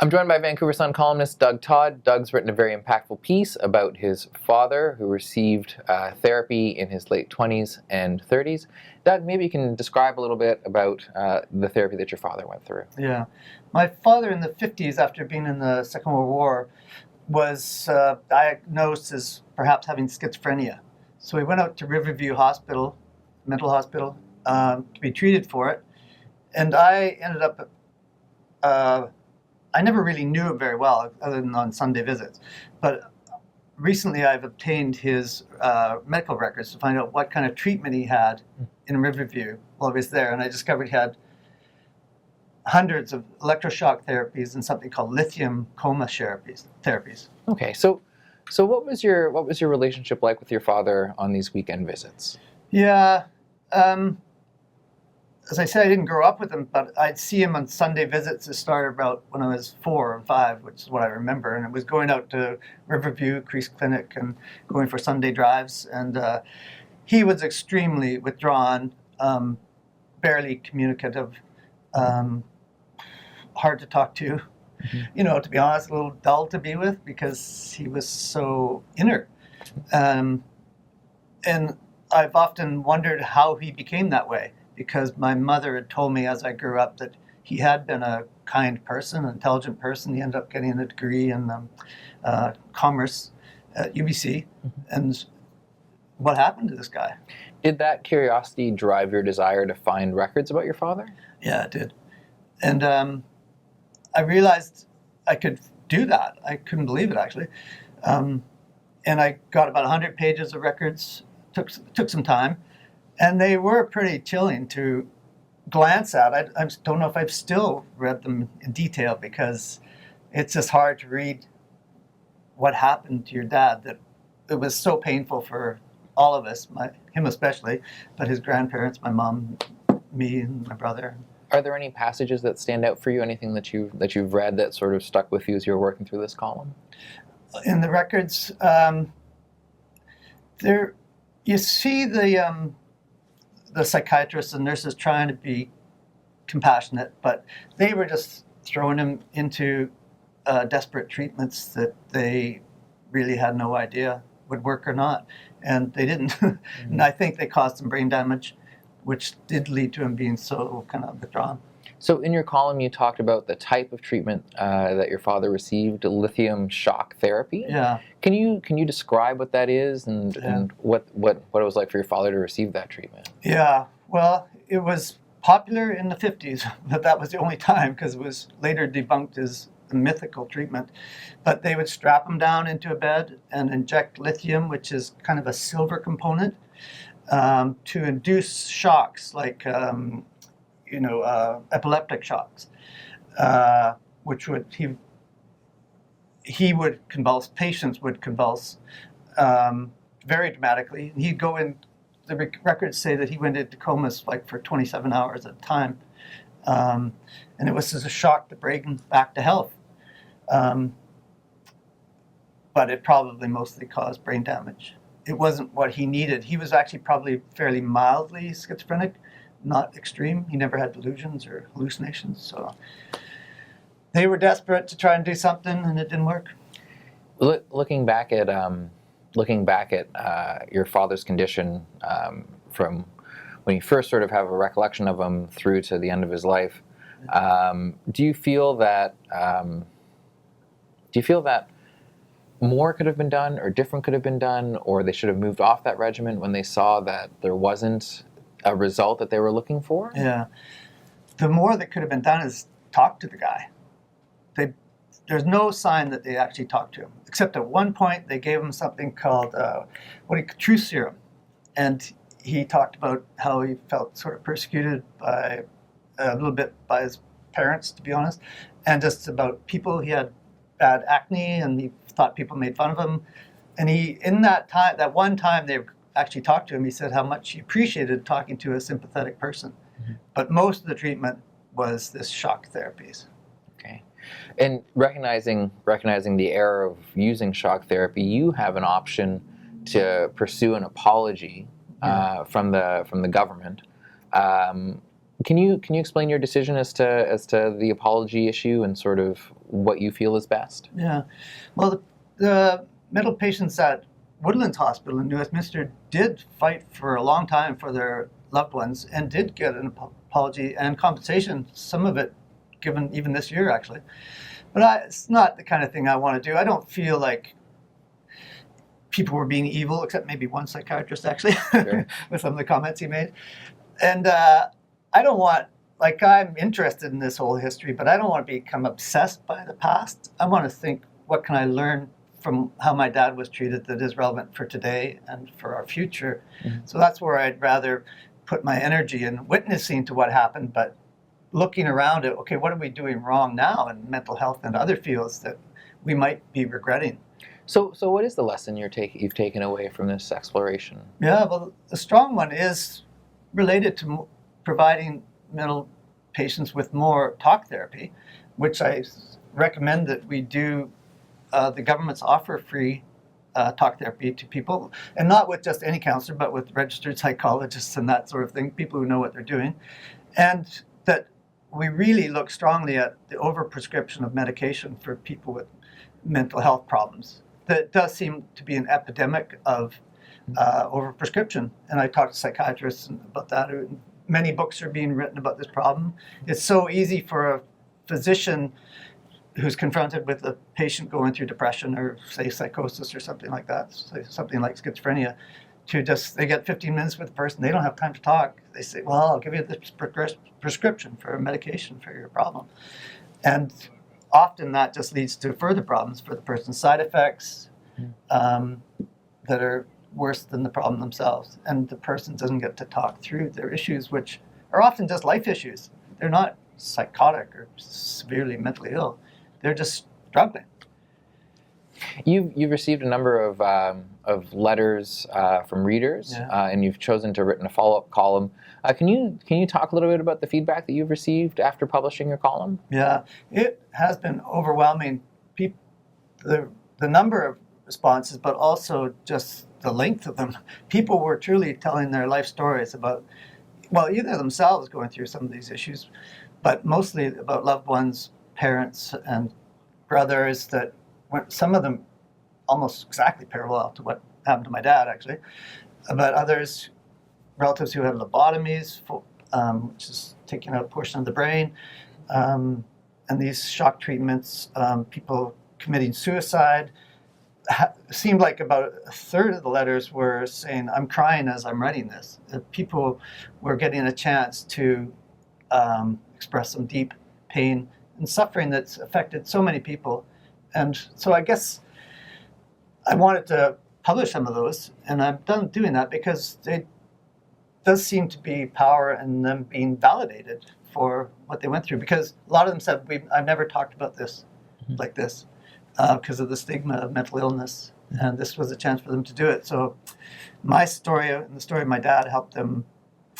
I'm joined by Vancouver Sun columnist Doug Todd. Doug's written a very impactful piece about his father, who received therapy in his late 20s and 30s. Doug, maybe you can describe a little bit about the therapy that your father went through. Yeah. My father in the 50s, after being in the Second World War, was diagnosed as perhaps having schizophrenia. So he went out to Riverview Hospital, mental hospital, to be treated for it. And I ended up, I never really knew him very well, other than on Sunday visits. But recently I've obtained his medical records to find out what kind of treatment he had in Riverview while he was there. And I discovered he had hundreds of electroshock therapies and something called lithium coma therapies. Okay, so what was your relationship like with your father on these weekend visits? Yeah, as I said, I didn't grow up with him, but I'd see him on Sunday visits. It started about when I was 4 or 5, which is what I remember, and it was going out to Riverview, Crease Clinic, and going for Sunday drives. And he was extremely withdrawn, barely communicative, hard to talk to. You know, to be honest, a little dull to be with because he was so inert. And I've often wondered how he became that way, because my mother had told me as I grew up that he had been a kind person, an intelligent person. He ended up getting a degree in commerce at UBC. And what happened to this guy? Did that curiosity drive your desire to find records about your father? Yeah, it did. And I realized I could do that. I couldn't believe it, actually. And I got about 100 pages of records. Took some time. And they were pretty chilling to glance at. I don't know if I've still read them in detail, because it's just hard to read what happened to your dad. That it was so painful for all of us, him especially, but his grandparents, my mom, me, and my brother. Are there any passages that stand out for you? Anything that you've read that sort of stuck with you as you were working through this column? In the records, there you see the psychiatrists and nurses trying to be compassionate, but they were just throwing him into desperate treatments that they really had no idea would work or not, and they didn't. Mm-hmm. And I think they caused him brain damage, which did lead to him being so kind of withdrawn. So in your column, you talked about the type of treatment that your father received, lithium shock therapy. Yeah. Can you describe what that is and what it was like for your father to receive that treatment? Yeah. Well, it was popular in the 50s, but that was the only time, because it was later debunked as a mythical treatment. But they would strap him down into a bed and inject lithium, which is kind of a silver component, to induce shocks like epileptic shocks, which he would convulse. Patients would convulse very dramatically. And he'd go in. The records say that he went into comas like for 27 hours at a time, and it was as a shock to bring him back to health. But it probably mostly caused brain damage. It wasn't what he needed. He was actually probably fairly mildly schizophrenic, not extreme. He never had delusions or hallucinations. So they were desperate to try and do something, and it didn't work. Looking back at your father's condition from when you first sort of have a recollection of him through to the end of his life, do you feel that more could have been done, or different could have been done, or they should have moved off that regimen when they saw that there wasn't a result that they were looking for? Yeah. The more that could have been done is talk to the guy. There's no sign that they actually talked to him, except at one point they gave him something called truth serum. And he talked about how he felt sort of persecuted by a little bit by his parents, to be honest, and just about people. He had bad acne, and he thought people made fun of him. And that one time they actually talked to him, he said how much he appreciated talking to a sympathetic person. Mm-hmm. But most of the treatment was this shock therapies. Okay. And recognizing the error of using shock therapy, you have an option to pursue an apology from the government. Can you explain your decision as to the apology issue and sort of what you feel is best? Yeah. Well, the mental patients at Woodlands Hospital in New Westminster did fight for a long time for their loved ones and did get an apology and compensation, some of it given even this year, actually. But it's not the kind of thing I want to do. I don't feel like people were being evil, except maybe one psychiatrist, actually, Sure. with some of the comments he made. And I don't want, like, I'm interested in this whole history, but I don't want to become obsessed by the past. I want to think, what can I learn from how my dad was treated that is relevant for today and for our future? Mhm. So that's where I'd rather put my energy in witnessing to what happened, but looking around at, okay, what are we doing wrong now in mental health and other fields that we might be regretting? So what is the lesson you've taken away from this exploration? Yeah, well, the strong one is related to providing mental patients with more talk therapy, which I recommend that we do. The governments offer free talk therapy to people, and not with just any counselor, but with registered psychologists and that sort of thing, people who know what they're doing. And that we really look strongly at the overprescription of medication for people with mental health problems. That does seem to be an epidemic of overprescription. And I talked to psychiatrists about that. Many books are being written about this problem. It's so easy for a physician who's confronted with a patient going through depression or, say, psychosis or something like that, say something like schizophrenia, they get 15 minutes with the person. They don't have time to talk. They say, well, I'll give you this prescription for a medication for your problem. And often that just leads to further problems for the person, side effects that are worse than the problem themselves. And the person doesn't get to talk through their issues, which are often just life issues. They're not psychotic or severely mentally ill. They're just struggling. You've received a number of letters from readers, Yeah. And you've chosen to write a follow-up column. Can you talk a little bit about the feedback that you've received after publishing your column? Yeah, it has been overwhelming. The number of responses, but also just the length of them. People were truly telling their life stories about, well, either themselves going through some of these issues, but mostly about loved ones, parents, and brothers that went, some of them almost exactly parallel to what happened to my dad, actually, but others, relatives who had lobotomies, which is taking out a portion of the brain, and these shock treatments, people committing suicide. Seemed like about a third of the letters were saying, I'm crying as I'm writing this. People were getting a chance to express some deep pain and suffering that's affected so many people. And so I guess I wanted to publish some of those, and I'm done doing that because there does seem to be power in them being validated for what they went through. Because a lot of them said, I've never talked about this like this because of the stigma of mental illness, and this was a chance for them to do it. So my story and the story of my dad helped them,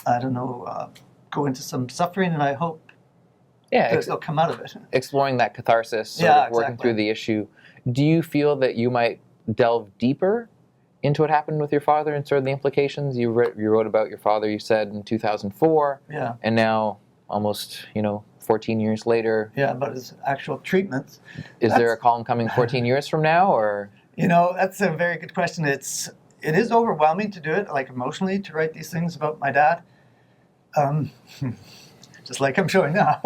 go into some suffering, and I hope they'll come out of it. Exploring that catharsis, sort of working through the issue. Do you feel that you might delve deeper into what happened with your father and sort of the implications? You wrote about your father, you said, in 2004. Yeah. And now, almost, 14 years later. Yeah, about his actual treatments. Is there a column coming 14 years from now, or? That's a very good question. It is overwhelming to do it, like emotionally, to write these things about my dad. Just like I'm showing now.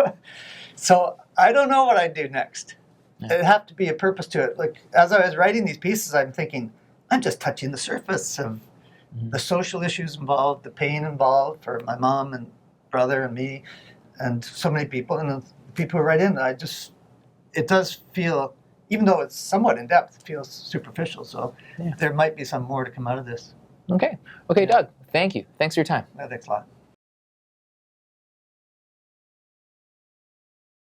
So I don't know what I'd do next. Yeah. It'd have to be a purpose to it. Like, as I was writing these pieces, I'm thinking, I'm just touching the surface of the social issues involved, the pain involved for my mom and brother and me and so many people. And the people who write in, it does feel, even though it's somewhat in depth, it feels superficial. So there might be some more to come out of this. Okay, Doug, thank you. Thanks for your time. Thanks a lot.